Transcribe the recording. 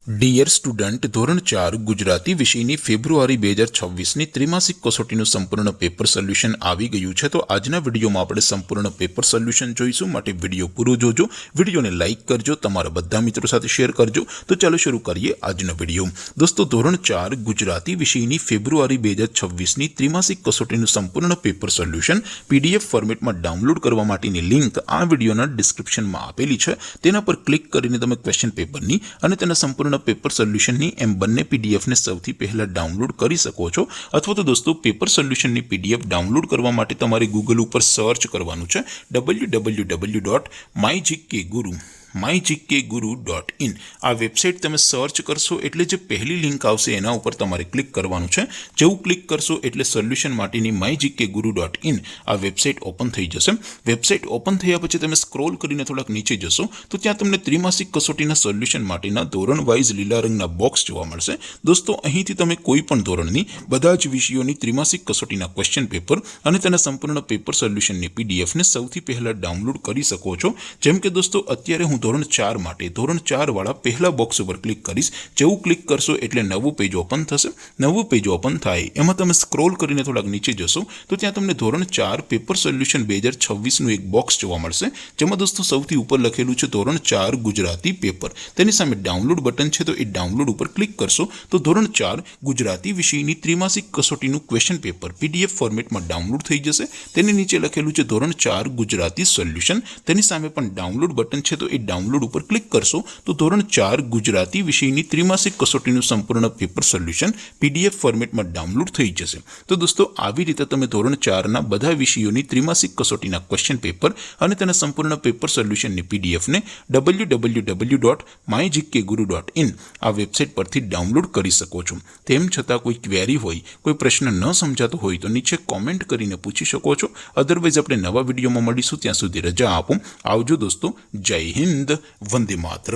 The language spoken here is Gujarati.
ડિયર સ્ટુડન્ટ, ધોરણ 4 ગુજરાતી વિષયની ફેબ્રુઆરી 2026ની ત્રિમાસિક કસોટીનું સંપૂર્ણ પેપર સોલ્યુશન આવી ગયું છે। તો આજના વિડીયોમાં આપણે સંપૂર્ણ પેપર સોલ્યુશન જોઈશું, માટે વિડીયો પૂરો જોજો, વિડીયોને લાઇક કરજો, તમારા બધા મિત્રો સાથે શેર કરજો। તો ચાલો શરૂ કરીએ આજનો વિડીયો। દોસ્તો, ધોરણ 4 ગુજરાતી વિષયની ફેબ્રુઆરી 2026ની ત્રિમાસિક કસોટીનું સંપૂર્ણ પેપર સોલ્યુશન PDF ફોર્મેટમાં ડાઉનલોડ કરવા માટેની લિંક આ વિડીયોના ડિસ્ક્રિપ્શનમાં આપેલી છે। તેના પર ક્લિક કરીને તમે ક્વેશ્ચન પેપરની અને તેના સંપૂર્ણ પેપર સોલ્યુશનની એમ બંને PDF ને સૌથી પહેલા ડાઉનલોડ કરી શકો છો। અથવા તો દોસ્તો, પેપર સોલ્યુશનની PDF ડાઉનલોડ કરવા માટે તમારે ગૂગલ ઉપર સર્ચ કરવાનું છે www.mygkguru.in। આ વેબસાઇટ તમે સર્ચ કરશો એટલે જે પહેલી લિંક આવશે એના ઉપર તમારે ક્લિક કરવાનું છે। જેવું ક્લિક કરશો એટલે સોલ્યુશન માટેની mygkguru.in આ વેબસાઇટ ઓપન થઈ જશે। વેબસાઇટ ઓપન થયા પછી તમે સ્ક્રોલ કરીને થોડાક નીચે જશો તો ત્યાં તમને ત્રિમાસિક કસોટીના સોલ્યુશન માટેના ધોરણ વાઇઝ લીલા રંગના બોક્સ જોવા મળશે। દોસ્તો, અહીંથી તમે કોઈ પણ ધોરણની બધા જ વિષયોની ત્રિમાસિક કસોટીના ક્વેશ્ચન પેપર અને તેના સંપૂર્ણ પેપર સોલ્યુશનની PDF ને સૌથી પહેલા ડાઉનલોડ કરી શકો છો। જેમ કે દોસ્તો, અત્યારે હું ધોરણ 4 માટે ધોરણ 4 વાળા પહેલા બોક્સ ઉપર ક્લિક કરીશ। જેવું ક્લિક કરશો એટલે નવું પેજ ઓપન થશે। નવું પેજ ઓપન થાય એમાં તમે સ્ક્રોલ કરીને થોડાક નીચે જશો તો ત્યાં તમને ધોરણ 4 પેપર સોલ્યુશન 2026નું એક બોક્સ જોવા મળશે, જેમાં દોસ્તો સૌથી ઉપર લખેલું છે ધોરણ 4 ગુજરાતી પેપર। તેની સામે ડાઉનલોડ બટન છે, તો એ ડાઉનલોડ ઉપર ક્લિક કરશો તો ધોરણ 4 ગુજરાતી વિષયની ત્રિમાસિક કસોટીનું ક્વેશ્ચન પેપર PDF ફોર્મેટમાં ડાઉનલોડ થઈ જશે। તેની નીચે લખેલું છે ધોરણ 4 ગુજરાતી સોલ્યુશન। તેની સામે પણ ડાઉનલોડ બટન છે, તો એ ડાઉનલોડ ઉપર ક્લિક કરશો તો ધોરણ 4 ગુજરાતી વિષયની ત્રિમાસિક કસોટીનું સંપૂર્ણ પેપર સોલ્યુશન PDF ફોર્મેટમાં ડાઉનલોડ થઈ જશે। તો દોસ્તો, આવી રીતે તમે ધોરણ 4ના બધા વિષયોની ત્રિમાસિક કસોટીના ક્વેશ્ચન પેપર અને તેના સંપૂર્ણ પેપર સોલ્યુશનની PDF ને www.mygkguru.in આ વેબસાઇટ પરથી ડાઉનલોડ કરી શકો છો। તેમ છતાં કોઈ ક્વેરી હોય, કોઈ પ્રશ્ન ન સમજાતો હોય તો નીચે કોમેન્ટ કરીને પૂછી શકો છો। અધરવાઇઝ આપણે નવા વિડીયોમાં મળીશું, ત્યાં સુધી રજા આપો। આવજો દોસ્તો, જય હિન્દ, વંદે માતરમ।